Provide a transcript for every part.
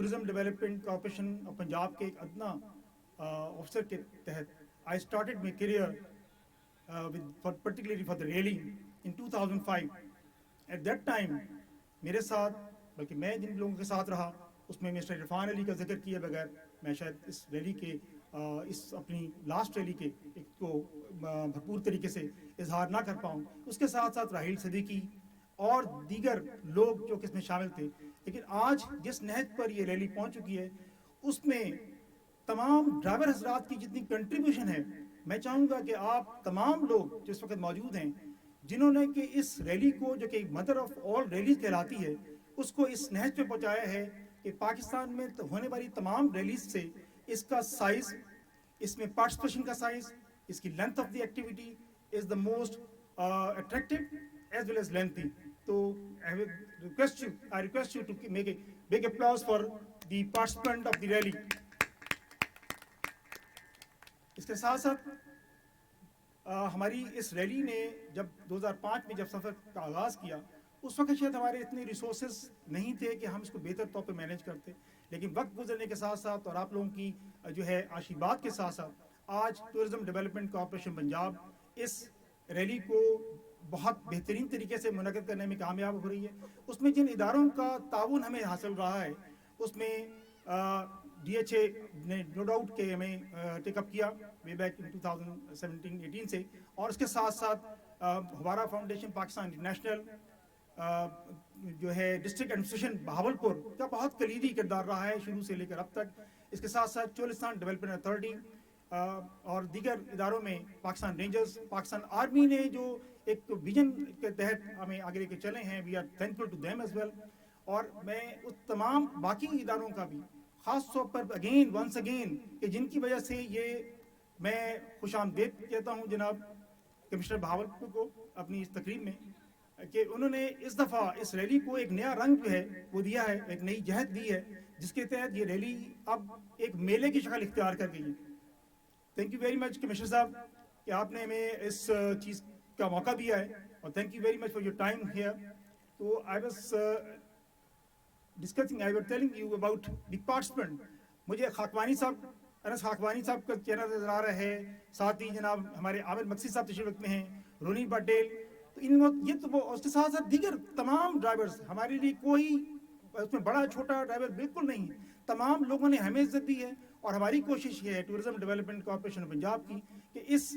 Tourism development corporation of Punjab کے ایک ادنا آفسر کے تحت I started my career particularly for the railing in 2005. At that time میرے ساتھ بلکہ میں جن لوگوں کے ساتھ رہا اس میں مسٹر عرفان علی کا ذکر کیے بغیر میں شاید اس ریلی کے اس اپنی لاسٹ ریلی کے ایک کو بھرپور طریقے سے اظہار نہ کر پاؤں. اس کے ساتھ ساتھ راحیل صدیقی اور دیگر لوگ جو کہ اس میں شامل تھے. لیکن آج جس نہج پر یہ ریلی پہنچ چکی ہے اس میں تمام ڈرائیور حضرات کی جتنی کنٹریبیوشن ہے, میں چاہوں گا کہ آپ تمام لوگ جو اس وقت موجود ہیں جنہوں نے کہ اس ریلی کو جو کہ مدر آف آل ریلیز کہلاتی ہے اس کو اس نہج پہ پہنچایا ہے کہ پاکستان میں ہونے والی تمام ریلیز سے اس کا سائز, اس میں پارٹیسپیشن کا سائز, اس کی length of the activity is the most attractive as well as lengthy. تو I request you to make a big applause for the participant of the rally. اس کے ساتھ ساتھ ہماری اس ریلی نے جب 2005 میں جب سفر کا آغاز کیا اس وقت شاید ہمارے اتنے ریسورسز نہیں تھے کہ ہم اس کو بہتر طور پہ مینیج کرتے, لیکن وقت گزرنے کے ساتھ ساتھ اور آپ لوگوں کی جو ہے آشیرواد کے ساتھ ساتھ آج ٹورزم ڈیولپمنٹ کارپوریشن پنجاب اس ریلی کو بہت بہترین طریقے سے منعقد کرنے میں کامیاب ہو رہی ہے. اس میں جن اداروں کا تعاون ہمیں حاصل رہا ہے اس میں ڈی ایچ اے نے نو ڈاؤٹ کہ ہمیں ٹیک اپ کیا وے بیک 2017-18 سے, اور اس کے ساتھ ساتھ ہمارا فاؤنڈیشن پاکستان انٹرنیشنل جو ہے ڈسٹرکٹ ایڈمنسٹریشن بہاولپور کا بہت کلیدی کردار رہا ہے شروع سے لے کر اب تک. اس کے ساتھ ساتھ چولستان ڈیولپمنٹ اتھارٹی اور دیگر اداروں میں پاکستان رینجرز, پاکستان آرمی نے جو ایک ویژن کے تحت ہمیں آگے لے کے چلے ہیں, we are thankful to them as well. اور میں اس تمام باقی اداروں کا بھی خاص طور پر ونس اگین کہ جن کی وجہ سے یہ میں خوش آمدید کہتا ہوں جناب کمشنر بہاولپور کو اپنی اس تقریب میں کہ انہوں نے اس دفعہ اس ریلی کو ایک نیا رنگ جو ہے وہ دیا ہے, ایک نئی جہت دی ہے جس کے تحت یہ ریلی اب ایک میلے کی شکل اختیار کر گئی ہے. Thank you very much commissioner صاحب کہ آپ نے ہمیں اس چیز کا موقع دیا ہے, اور thank you very much for your time here. تو I was discussing, I was telling you about the participant. مجھے خاکوانی صاحب, انس خاکوانی صاحب کا چہرہ نظر آ رہا ہے, ساتھ ہی جناب ہمارے عامر مقصی صاحب تشریف رکھتے ہیں, رونی پٹیل. تو ان وقت یہ تو اس کے ساتھ ساتھ دیگر تمام ڈرائیورز, ہمارے لیے کوئی اس میں بڑا چھوٹا ڈرائیور بالکل نہیں, تمام لوگوں نے ہمیں عزت دی ہے. اور ہماری کوشش یہ ہے ٹورزم ڈیولپمنٹ کارپوریشن پنجاب کی کہ اس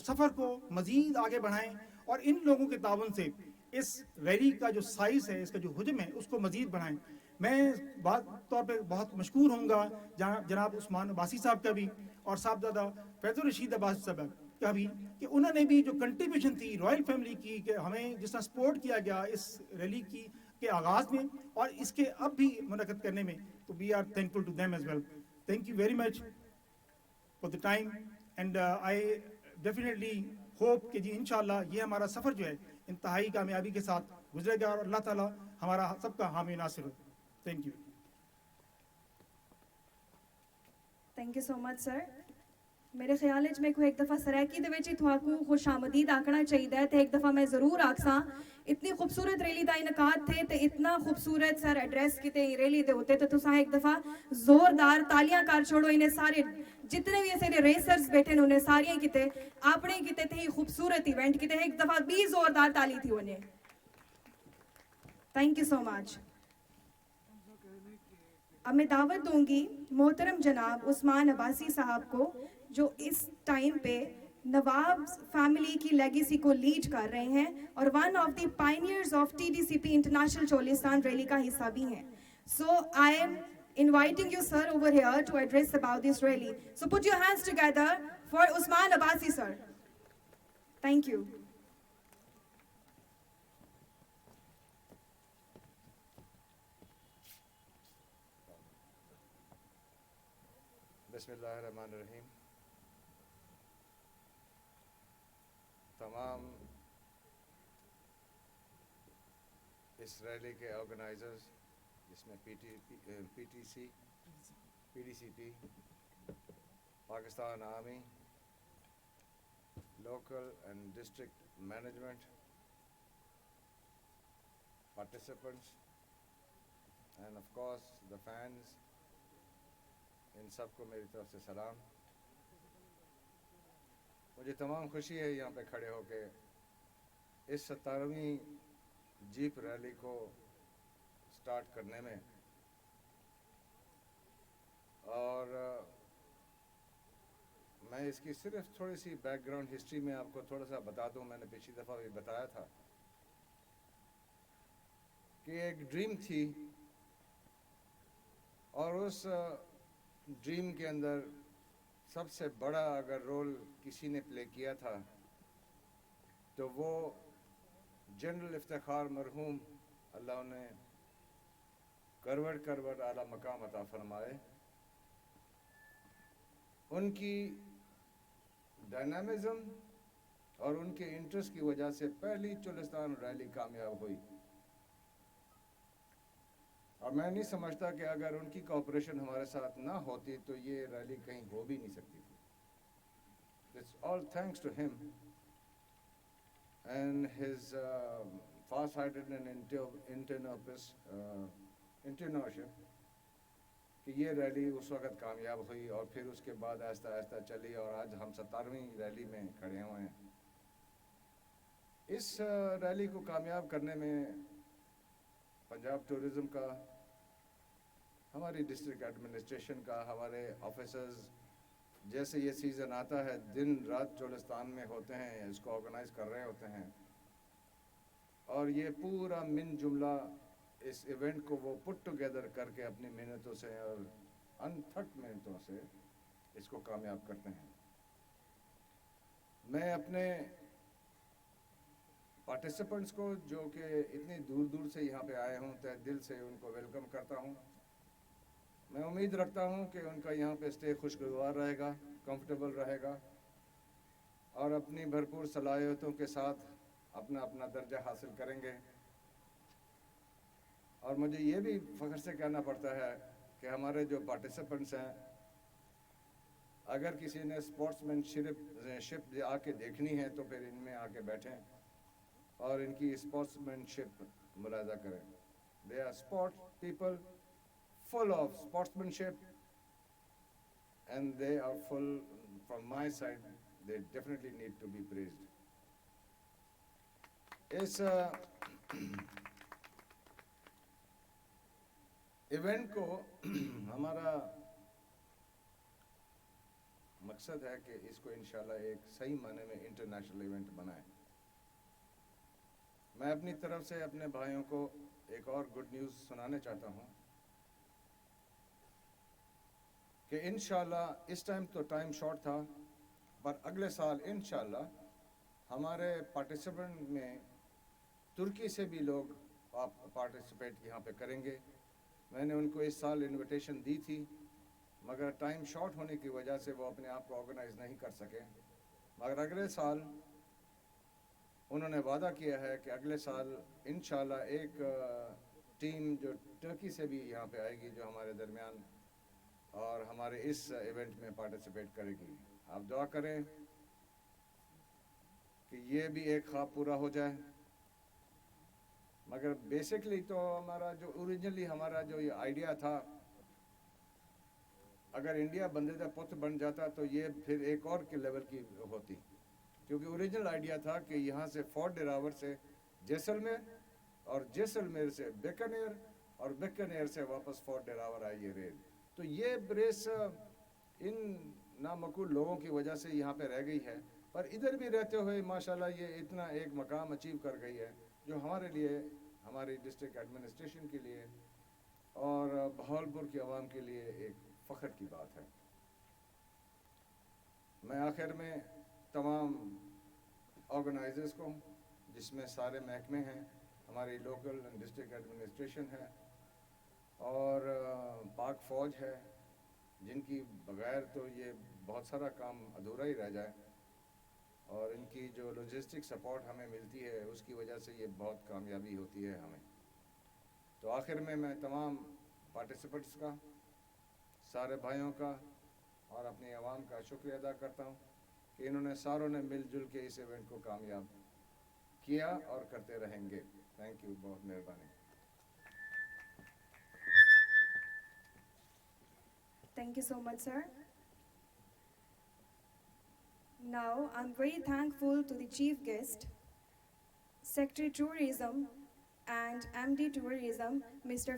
سفر کو مزید آگے بڑھائیں اور ان لوگوں کے تعاون سے اس ریلی کا جو سائز ہے, اس کا جو حجم ہے اس کو مزید بڑھائیں. میں بات طور پہ بہت مشکور ہوں گا جناب عثمان عباسی صاحب کا بھی اور صاحبزادہ فیض الرشید عباسی صاحب کا بھی کہ انہوں نے بھی جو کنٹریبیوشن تھی رائل فیملی کی کہ ہمیں جس طرح سپورٹ کیا گیا اس ریلی کی کے آغاز میں اور اس کے اب بھی منعقد کرنے میں, تو we are thankful to them as well. Thank you very much for the time and I definitely hope کہ جی انشاءاللہ یہ ہمارا سفر جو ہے انتہائی کامیابی کے ساتھ گزرے گا اور اللہ تعالیٰ ہمارا سب کا حامی ناصر ہو. Thank you. Thank you so much sir. میرے خیال ہے میں کو ایک دفعہ سرائکی دے وچ تھواکو خوش آمدید آکھنا چاہیے تے ایک دفعہ میں ضرور آکھساں. اتنی خوبصورت ریلی دا انعقاد تھے تے اتنا خوبصورت سر ایڈریس کیتے ریلی دے ہوتے تو تساں ایک دفعہ زوردار تالیاں کر چھوڑو. انہیں سارے جتنے بھی ایسے ریسرز بیٹھے ہیں انہیں ساریاں کیتے اپنے کیتے تھے خوبصورت ایونٹ کیتے ایک دفعہ بھی زوردار تالی تھی انہیں. تھینک یو سو مچ. اب میں دعوت دوں گی محترم جناب عثمان عباسی صاحب کو جو اس ٹائم پہ نواب فیملی کی لیگیسی کو لیڈ کر رہے ہیں اور one of the pioneers of T D C P international Cholistan rally کا حصہ بھی ہیں. So I am inviting you sir over here to address about this rally. So put your hands together for Usman Abbasi sir. Thank you. بسم اللہ الرحمن الرحیم. تمام اس rally کے organizers جس میں P T C P Pakistan army local and district management participants and of course the fans, ان سب کو میری طرف سے سلام. مجھے تمام خوشی ہے یہاں پہ کھڑے ہو کے اس 17ویں جیپ ریلی کو سٹارٹ کرنے میں. اور میں اس کی صرف تھوڑی سی بیک گراؤنڈ ہسٹری میں آپ کو تھوڑا سا بتا دوں. میں نے پچھلی دفعہ بھی بتایا تھا کہ ایک ڈریم تھی اور اس ڈریم کے اندر سب سے بڑا اگر رول کسی نے پلے کیا تھا تو وہ جنرل افتخار مرحوم، اللہ انہیں کروڑ اعلیٰ مقام عطا فرمائے، ان کی ڈائنامزم اور ان کے انٹرسٹ کی وجہ سے پہلی چولستان ریلی کامیاب ہوئی. اور میں نہیں سمجھتا کہ اگر ان کی کوآپریشن ہمارے ساتھ نہ ہوتی تو یہ ریلی کہیں ہو بھی نہیں سکتی تھی. It's all thanks to him and his far-sighted and entrepreneurship کہ یہ ریلی اس وقت کامیاب ہوئی اور پھر اس کے بعد آہستہ آہستہ چلی اور آج ہم 17ویں ریلی میں کھڑے ہوئے ہیں. اس ریلی کو کامیاب کرنے میں پنجاب ٹورزم کا، ہماری ڈسٹرکٹ ایڈمنسٹریشن کا، ہمارے آفیسرز، جیسے یہ سیزن آتا ہے دن رات چولستان میں ہوتے ہیں، اس کو آرگنائز کر رہے ہوتے ہیں اور یہ پورا من جملہ اس ایونٹ کو وہ پٹ ٹوگیدر کر کے اپنی محنتوں سے اور انتھک محنتوں سے اس کو کامیاب کرتے ہیں. میں اپنے پارٹیسپنٹس کو جو کہ اتنی دور دور سے یہاں پہ آئے ہوں تہ دل سے ان کو ویلکم کرتا ہوں. میں امید رکھتا ہوں کہ ان کا یہاں پہ اسٹے خوشگوار رہے گا، کمفرٹیبل رہے گا اور اپنی بھرپور صلاحیتوں کے ساتھ اپنا اپنا درجہ حاصل کریں گے. اور مجھے یہ بھی فخر سے کہنا پڑتا ہے کہ ہمارے جو پارٹیسپنٹس ہیں، اگر کسی نے اسپورٹس مین شپ آ کے دیکھنی ہے تو پھر ان میں آ کے بیٹھیں اور ان کی اسپورٹس مین شپ ملاحظہ کریں. They are sport people full of sportsmanship and they are full, from my side, they definitely need to be praised. اس ایونٹ کو ہمارا مقصد ہے کہ اس کو انشاءاللہ ایک صحیح معنی میں انٹرنیشنل ایونٹ بنائیں. میں اپنی طرف سے اپنے بھائیوں کو ایک اور گڈ نیوز سنانے چاہتا ہوں کہ انشاءاللہ اس ٹائم تو ٹائم شارٹ تھا، پر اگلے سال انشاءاللہ ہمارے پارٹیسپنٹ میں ترکی سے بھی لوگ پارٹیسپیٹ یہاں پہ کریں گے. میں نے ان کو اس سال انویٹیشن دی تھی مگر ٹائم شارٹ ہونے کی وجہ سے وہ اپنے آپ کو آرگنائز نہیں کر سکے. مگر اگلے سال انہوں نے وعدہ کیا ہے کہ اگلے سال انشاءاللہ ایک ٹیم جو ٹرکی سے بھی یہاں پہ آئے گی جو ہمارے درمیان اور ہمارے اس ایونٹ میں پارٹیسپیٹ کرے گی. آپ دعا کریں کہ یہ بھی ایک خواب پورا ہو جائے. مگر بیسکلی تو ہمارا جو اوریجنلی ہمارا جو یہ آئیڈیا تھا، اگر انڈیا بندے دا پت بن جاتا تو یہ پھر ایک اور کے لیول کی ہوتی، کیونکہ اوریجنل آئیڈیا تھا کہ یہاں سے فورٹ ڈراور سے جیسلمیر اور جیسلمیر سے بیکانیر اور بیکانیر سے واپس فورٹ ڈراور آئی یہ ریل. تو یہ ریس ان نامعقول لوگوں کی وجہ سے یہاں پہ رہ گئی ہے، پر ادھر بھی رہتے ہوئے ماشاءاللہ یہ اتنا ایک مقام اچیو کر گئی ہے جو ہمارے لیے، ہماری ڈسٹرکٹ ایڈمنسٹریشن کے لیے اور بہاولپور کی عوام کے لیے ایک فخر کی بات ہے. میں آخر میں تمام آرگنائزرز کو، جس میں سارے محکمے ہیں، ہماری لوکل ڈسٹرکٹ ایڈمنسٹریشن ہے اور پاک فوج ہے، جن کی بغیر تو یہ بہت سارا کام ادھورا ہی رہ جائے، اور ان کی جو لاجسٹک سپورٹ ہمیں ملتی ہے اس کی وجہ سے یہ بہت کامیابی ہوتی ہے ہمیں. تو آخر میں تمام پارٹیسپنٹس کا، سارے بھائیوں کا اور اپنی عوام کا شکریہ ادا کرتا ہوں کہ انہوں نے ساروں نے مل جل کے اس ایونٹ کو کامیاب کیا اور کرتے رہیں گے. تھینک یو، بہت مہربانی. Thank you so much, sir. Now, I'm very thankful to the chief guest, Secretary Tourism and MD Tourism, Mr.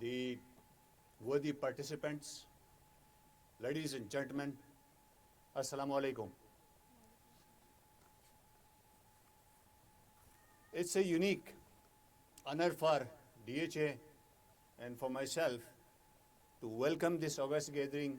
the worthy participants, ladies and gentlemen, Assalamu alaikum. It's a unique honor for DHA and for myself to welcome this August gathering.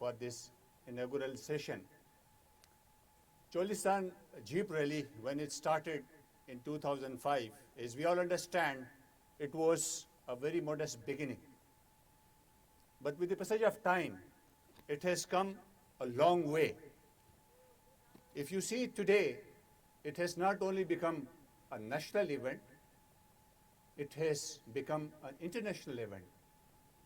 for this inaugural session. Cholistan Jeep Rally, when it started in 2005, as we all understand, it was a very modest beginning. But with the passage of time, it has come a long way. If you see today, it has not only become a national event, it has become an international event.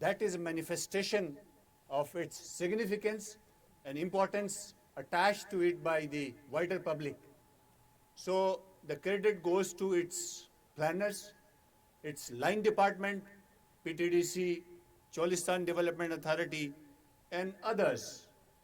that is a manifestation of its significance and importance attached to it by the wider public. So the credit goes to its planners, its line department, PTDC, Cholistan Development Authority, and others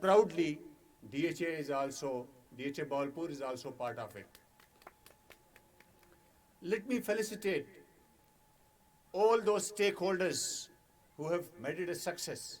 proudly DHA Bawalpur is also part of it. Let me felicitate all those stakeholders who have made it a success.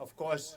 of course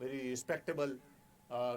very respectable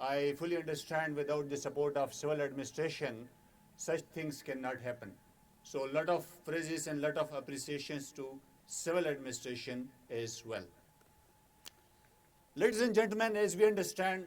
I fully understand without the support of civil administration, such things cannot happen. So a lot of praises and lot of appreciations to civil administration as well. Ladies and gentlemen, as we understand,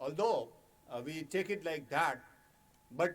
although we take it like that, but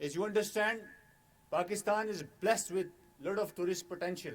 As you understand, Pakistan is blessed with lot of tourist potential.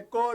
eco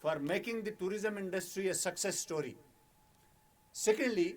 for making the tourism industry a success story. Secondly,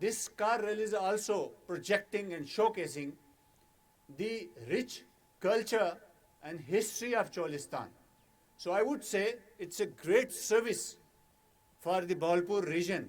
this car rally is also projecting and showcasing the rich culture and history of Cholistan. So I would say it's a great service for the Bawalpur region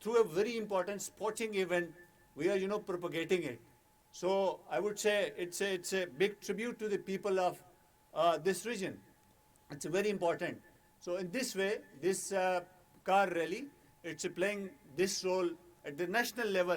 through a very important sporting event we are propagating it. So I would say it's a big tribute to the people of this region. It's very important. So in this way, this car rally, it's playing this role at the national level.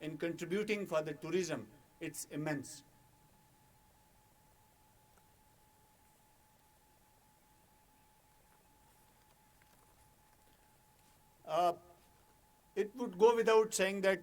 in contributing for the tourism, it's immense. It would go without saying that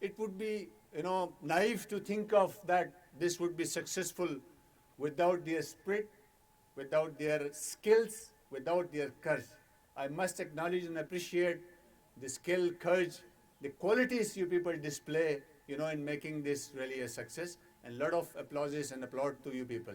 it would be naive to think of that this would be successful without their spirit, without their skills, without their courage. I must acknowledge and appreciate the skill, courage, the qualities you people display, in making this really a success, and lot of applauses and applaud to you people.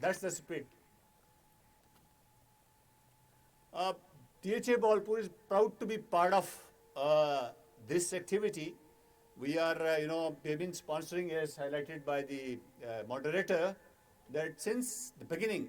That's the spirit. DHA Bawalpur is proud to be part of this activity. We are, we have been sponsoring, as highlighted by the moderator, that since the beginning,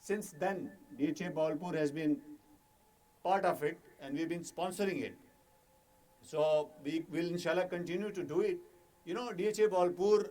since then DHA Bawalpur has been part of it and we've been sponsoring it. So we will inshallah continue to do it. DHA Bawalpur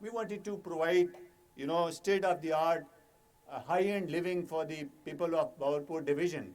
we wanted to provide, state of the art, high-end living for the people of Bawalpur division.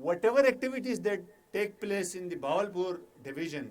whatever activities that take place in the Bawalpur division,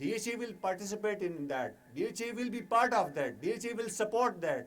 DHA will participate in that. DHA will be part of that. DHA will support that.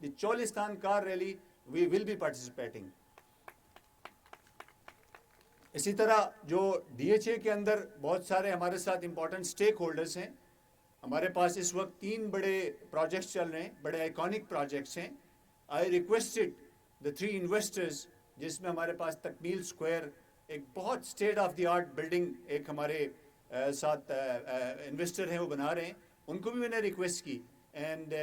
the Cholistan car rally, we will be participating. اسی طرح جو D H A کے اندر بہت سارے ہمارے ساتھ important stack holders ہیں. ہمارے پاس اس وقت 3 بڑے پروجیکٹس چل رہے ہیں, بڑے آئیکونک پروجیکٹس ہیں. آئی ریکویسٹڈ دا 3 انویسٹرز, جس میں ہمارے پاس تکمیل اسکوائر ایک بہت state of the art building ایک ہمارے ساتھ انویسٹر ہیں وہ بنا رہے ہیں, ان کو بھی میں نے ریکویسٹ کی. اینڈ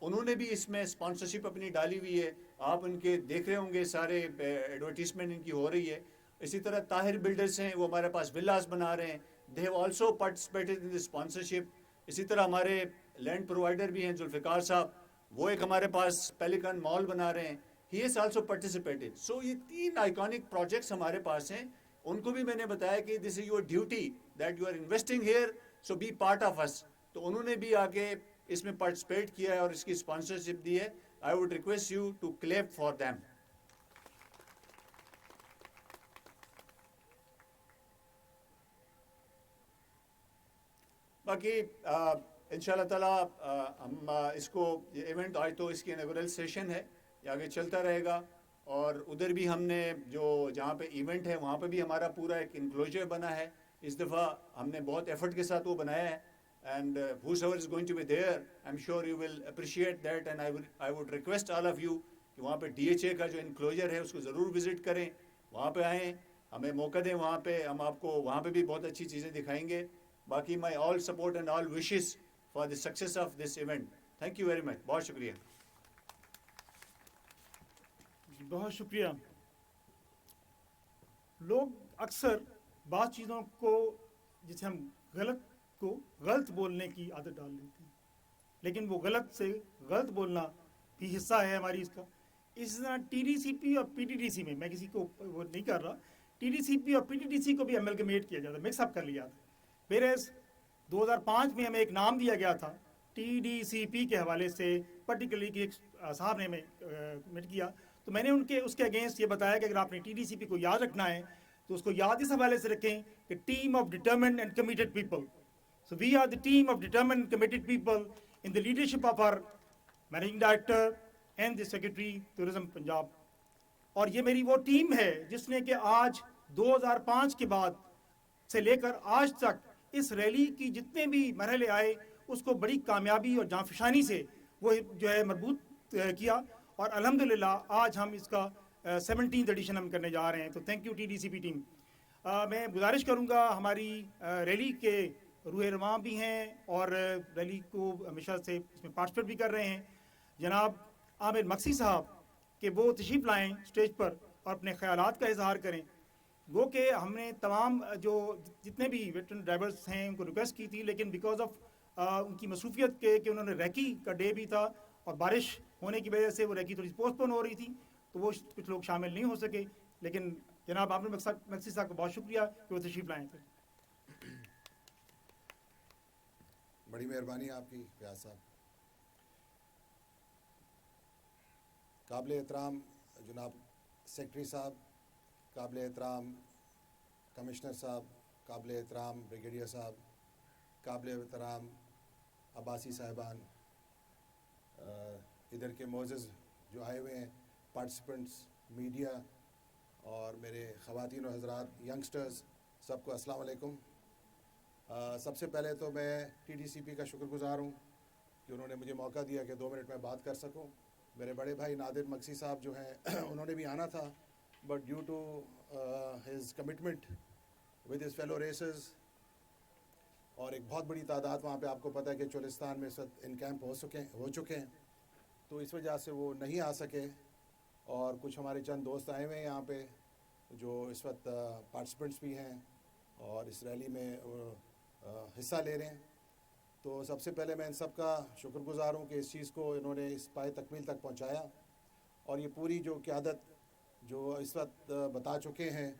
انہوں نے بھی اس میں اسپانسرشپ اپنی ڈالی ہوئی ہے. آپ ان کے دیکھ رہے ہوں گے, سارے ایڈورٹیزمنٹ ان کی ہو رہی ہے. اسی طرح طاہر بلڈرز ہیں, وہ ہمارے پاس ولاز بنا رہے ہیں. They have also participated in the sponsorship. اسی طرح ہمارے لینڈ پرووائڈر بھی ہیں ذوالفقار صاحب, وہ ایک ہمارے پاس پیلیکن مال بنا رہے ہیں. ہی از آلسو پارٹیسپیٹڈ. سو یہ 3 آئیکونک پروجیکٹس ہمارے پاس ہیں. ان کو بھی میں نے بتایا کہ this is your duty that you are investing here, so be part of us. تو انہوں نے بھی آگے اس میں پارٹیسپیٹ کیا ہے اور اس کی اسپانسرشپ دی ہے. I would request you to clap for them. باقی انشاءاللہ تعالیٰ ہم اس کو یہ ایونٹ آج تو اس کی انوگرل سیشن ہے, یہ آگے چلتا رہے گا. اور ادھر بھی ہم نے جو جہاں پہ ایونٹ ہے وہاں پہ بھی ہمارا پورا ایک انکلوجر بنا ہے. اس دفعہ ہم نے بہت ایفرٹ کے ساتھ وہ بنایا ہے. And whosoever is going to be there, I'm sure you will appreciate that, and I would request all of you کہ وہاں پہ ڈی ایچ اے کا جو انکلوجر ہے اس کو ضرور وزٹ کریں, وہاں پہ آئیں, ہمیں موقع دیں وہاں پہ, ہم آپ کو وہاں پہ بھی بہت اچھی چیزیں دکھائیں گے. باقی my all support and all wishes for the success of this event. Thank you very much. بہت شکریہ. بہت شکریہ. لوگ اکثر بعض چیزوں کو جسے ہم غلط بولنے کی عادت ڈال لیتے ہیں, لیکن وہ غلط سے غلط بولنا بھی حصہ ہے ہماری اس کا. اس طرح ٹی ڈی سی پی اور پی ٹی ڈی سی میں کسی کو وہ نہیں کر رہا, ٹی ڈی سی پی اور پی ٹی ڈی سی کو بھی ایملگمیٹ کیا جاتا ہے, مکس اپ کر لیا جاتا ہے. ویئرز 2005 میں ہمیں ایک نام دیا گیا تھا ٹی ڈی سی پی کے حوالے سے, پرٹیکولرلی کہ ایک صاحب نے ہمیں کمٹ کیا, تو میں نے اس کے اگینسٹ یہ بتایا کہ اگر آپ نے ٹی ڈی سی پی کو یاد رکھنا ہے تو اس کو یاد اس حوالے سے رکھیں کہ team of determined and committed people. So we are the team of determined and committed people in the leadership of our managing director and the secretary tourism Punjab. اور یہ میری وہ ٹیم ہے جس نے کہ آج 2005 کے بعد سے لے کر آج تک اس ریلی کی جتنے بھی مرحلے آئے اس کو بڑی کامیابی اور جانفشانی سے وہ جو ہے مربوط کیا, اور الحمدللہ آج ہم اس کا 17th ایڈیشن ہم کرنے جا رہے ہیں. تو thank you T D C P team. میں گزارش کروں گا, ہماری ریلی کے روح رواں بھی ہیں اور ریلی کو ہمیشہ سے اس میں پارٹیسپیٹ بھی کر رہے ہیں, جناب عامر مکسی صاحب, کہ وہ تشریف لائیں اسٹیج پر اور اپنے خیالات کا اظہار کریں. وہ کہ ہم نے تمام جو جتنے بھی ویٹرن ڈرائیورس ہیں ان کو ریکویسٹ کی تھی, لیکن بیکاز آف ان کی مصروفیت کے کہ انہوں نے ریکی کا ڈے بھی تھا اور بارش ہونے کی وجہ سے وہ ریکی تھوڑی پوسٹ پون ہو رہی تھی, تو وہ کچھ لوگ شامل نہیں ہو سکے. لیکن جناب عامر مکسی صاحب کو بہت شکریہ کہ وہ تشریف لائیں تھے. بڑی مہربانی آپ کی فیاض صاحب. قابل احترام جناب سیکرٹری صاحب, قابل احترام کمشنر صاحب, قابل احترام بریگیڈیئر صاحب, قابل احترام عباسی صاحبان, ادھر کے معزز جو آئے ہوئے ہیں پارٹیسپنٹس, میڈیا اور میرے خواتین و حضرات, ینگسٹرز, سب کو السلام علیکم. سب سے پہلے تو میں ٹی ڈی سی پی کا شکر گزار ہوں کہ انہوں نے مجھے موقع دیا کہ 2 منٹ میں بات کر سکوں. میرے بڑے بھائی نادر مکسی صاحب جو ہیں انہوں نے بھی آنا تھا, but due to his commitment with his fellow races, اور ایک بہت بڑی تعداد وہاں پہ آپ کو پتہ ہے کہ چولستان میں اس وقت ان کیمپ ہو چکے ہیں, تو اس وجہ سے وہ نہیں آ سکے. اور کچھ ہمارے چند دوست آئے ہوئے ہیں یہاں پہ جو اس وقت پارٹیسپنٹس بھی ہیں اور اس ریلی میں حصہ لے رہے ہیں. تو سب سے پہلے میں ان سب کا شکر گزار ہوں کہ اس چیز کو انہوں نے اس پائے تکمیل تک پہنچایا, اور یہ پوری جو قیادت جو اس وقت بتا چکے ہیں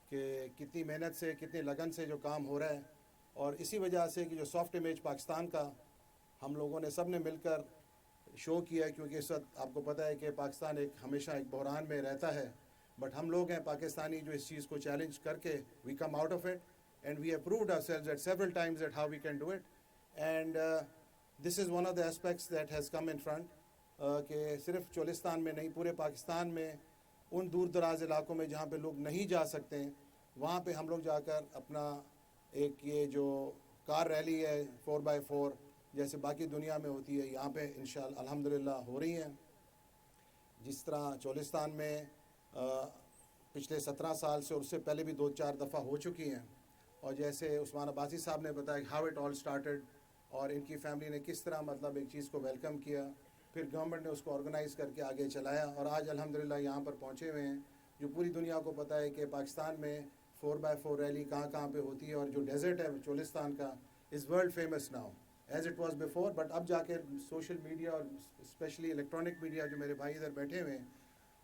کہ کتنی محنت سے کتنی لگن سے جو کام ہو رہا ہے, اور اسی وجہ سے کہ جو سافٹ امیج پاکستان کا ہم لوگوں نے سب نے مل کر شو کیا ہے, کیونکہ اس وقت آپ کو پتہ ہے کہ پاکستان ہمیشہ ایک بحران میں رہتا ہے, بٹ ہم لوگ ہیں پاکستانی جو اس چیز کو چیلنج کر کے we come out of it, and we have proved ourselves at several times at how we can do it, and this is one of the aspects that has come in front, کہ صرف چولستان میں نہیں پورے پاکستان میں ان دور دراز علاقوں میں جہاں پہ لوگ نہیں جا سکتے ہیں وہاں پہ ہم لوگ جا کر اپنا ایک یہ جو کار ریلی ہے 4x4 جیسے باقی دنیا میں ہوتی ہے یہاں پہ انشاءاللہ الحمدللہ ہو رہی ہیں. جس طرح چولستان میں پچھلے 17 سال سے اور اس سے پہلے بھی 2-4 دفعہ ہو چکی ہیں. اور جیسے عثمان عباسی صاحب نے بتایا ہاؤ اٹ آل سٹارٹڈ اور ان کی فیملی نے کس طرح مطلب ایک چیز کو ویلکم کیا, پھر گورنمنٹ نے اس کو آرگنائز کر کے آگے چلایا اور آج الحمدللہ یہاں پر پہنچے ہوئے ہیں. جو پوری دنیا کو پتہ ہے کہ پاکستان میں 4x4 ریلی کہاں کہاں پہ ہوتی ہے اور جو ڈیزرٹ ہے چولستان کا is world famous now as it was before. But اب جا کے سوشل میڈیا اور اسپیشلی الیکٹرانک میڈیا جو میرے بھائی ادھر بیٹھے ہوئے ہیں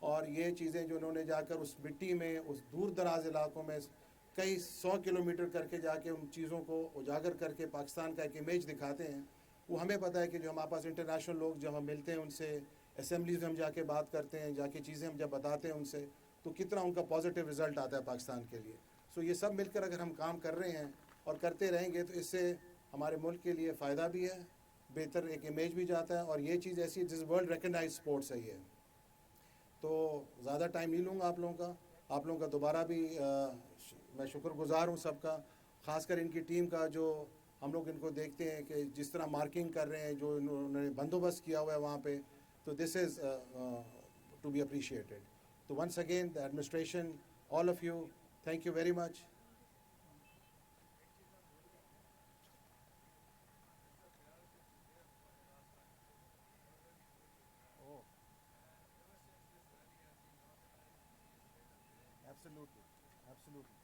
اور یہ چیزیں جو انہوں نے جا کر اس مٹی میں اس دور دراز علاقوں میں کئی 100 کلومیٹر کر کے جا کے ان چیزوں کو اجاگر کر کے پاکستان کا ایک امیج دکھاتے ہیں. وہ ہمیں پتہ ہے کہ جو ہمارے پاس انٹرنیشنل لوگ جب ہم ملتے ہیں ان سے اسمبلیز میں ہم جا کے بات کرتے ہیں, جا کے چیزیں ہم جب بتاتے ہیں ان سے تو کتنا ان کا پازیٹیو رزلٹ آتا ہے پاکستان کے لیے. سو یہ سب مل کر اگر ہم کام کر رہے ہیں اور کرتے رہیں گے تو اس سے ہمارے ملک کے لیے فائدہ بھی ہے, بہتر ایک امیج بھی جاتا ہے اور یہ چیز ایسی جس ورلڈ ریکگنائز اسپورٹس ہے یہ. تو زیادہ ٹائم نہیں لوں گا آپ لوگوں کا. آپ لوگوں کا دوبارہ بھی میں شکر گزار ہوں سب کا, خاص کر ان کی ٹیم کا جو ہم لوگ ان کو دیکھتے ہیں کہ جس طرح مارکنگ کر رہے ہیں, جو انہوں نے بندوبست کیا ہوا ہے وہاں پہ, تو this is to be appreciated. تو once again the administration all of you thank you very much. Absolutely, absolutely,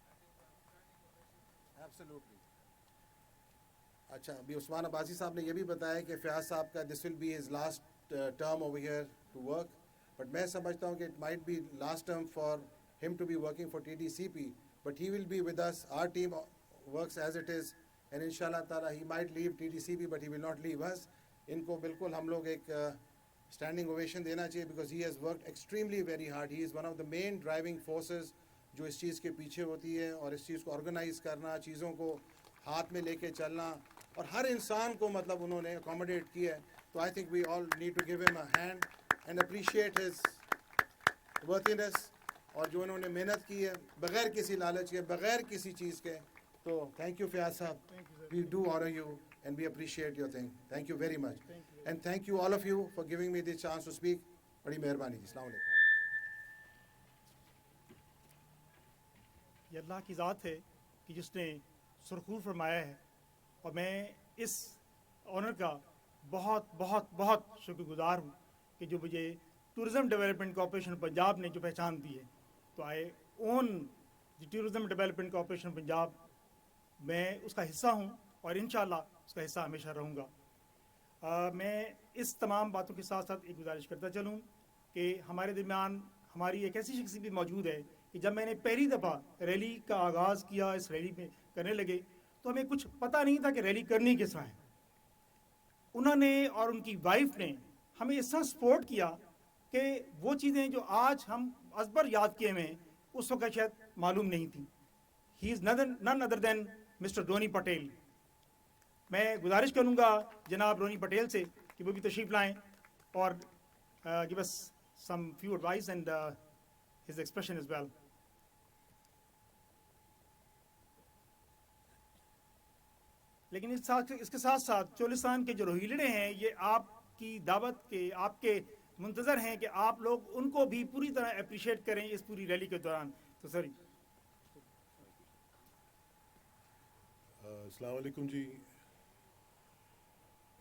absolutely. اچھا, ابھی عثمان عباسی صاحب نے یہ بھی بتایا کہ فیاض صاحب کا this will be his last term over here to work, but میں سمجھتا ہوں کہ it might be last term for ہم to be working for TDCP, but he will be with us. Our team works as it is and ان شاء اللہ تعالیٰ he might leave TDCP but he will not leave us. ان کو بالکل ہم لوگ ایک اسٹینڈنگ اوویشن دینا چاہیے because he has worked extremely very hard. He is one of the main driving forces جو اس چیز کے پیچھے ہوتی ہے, اور اس چیز کو آرگنائز کرنا, چیزوں کو ہاتھ میں لے کے چلنا, اور ہر انسان کو مطلب انہوں نے اکوموڈیٹ کیا ہے. تو I think we all need to give him a hand and appreciate his worthiness, اور جو انہوں نے محنت کی ہے بغیر کسی لالچ کے, بغیر کسی چیز کے. تو تھینک یو فیاض صاحب, we do honour you and we appreciate your thing. Thank you very much and thank you all of you for giving me this chance to speak. بڑی مہربانی جی, السلام علیکم. یہ اللہ کی ذات ہے کہ جس نے سرخور فرمایا ہے, اور میں اس آنر کا بہت بہت بہت شکر گزار ہوں کہ جو مجھے ٹورزم ڈیولپمنٹ کارپوریشن پنجاب نے جو پہچان دی ہے. تو آئی اون دی ٹورزم ڈیولپمنٹ کارپوریشن پنجاب, میں اس کا حصہ ہوں اور انشاءاللہ اس کا حصہ ہمیشہ رہوں گا. میں اس تمام باتوں کے ساتھ ساتھ ایک گزارش کرتا چلوں کہ ہمارے درمیان ہماری ایک ایسی شخصیت بھی موجود ہے کہ جب میں نے پہلی دفعہ ریلی کا آغاز کیا, اس ریلی میں کرنے لگے, تو ہمیں کچھ پتہ نہیں تھا کہ ریلی کرنی کس طرح ہے. انہوں نے اور ان کی وائف نے ہمیں اس طرح سپورٹ کیا کہ وہ چیزیں جو آج ہم ازبر یاد کیے ہوئے ہیں اس وقت شاید معلوم نہیں تھیں. ہی از نن ادر دین مسٹر رونی پٹیل. میں گزارش کروں گا جناب رونی پٹیل سے کہ وہ بھی تشریف لائیں اور give us some few advice and his expression as well. لیکن اس کے ساتھ ساتھ چولستان کے جو روہیلڑے ہیں یہ آپ کی دعوت کے, آپ کے منتظر ہیں کہ آپ لوگ ان کو بھی پوری طرح اپریشیٹ کریں اس پوری ریلی کے دوران. تو سر السلام علیکم جی.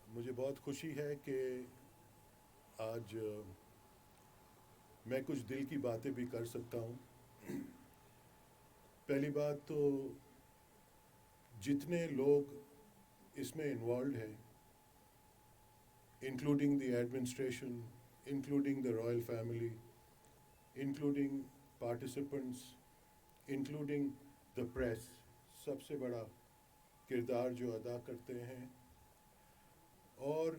مجھے بہت خوشی ہے کہ آج میں کچھ دل کی باتیں بھی کر سکتا ہوں. پہلی بات تو جتنے لوگ اس میں انوالوڈ ہیں, including the administration, including the royal family, including participants, including the press, سب سے بڑا کردار جو ادا کرتے ہیں. اور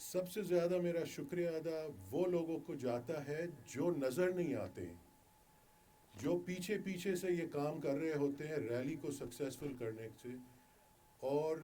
سب سے زیادہ میرا شکریہ ادا وہ لوگوں کو جاتا ہے جو نظر نہیں آتے, جو پیچھے پیچھے سے یہ کام کر رہے ہوتے ہیں ریلی کو سکسیسفل کرنے سے, اور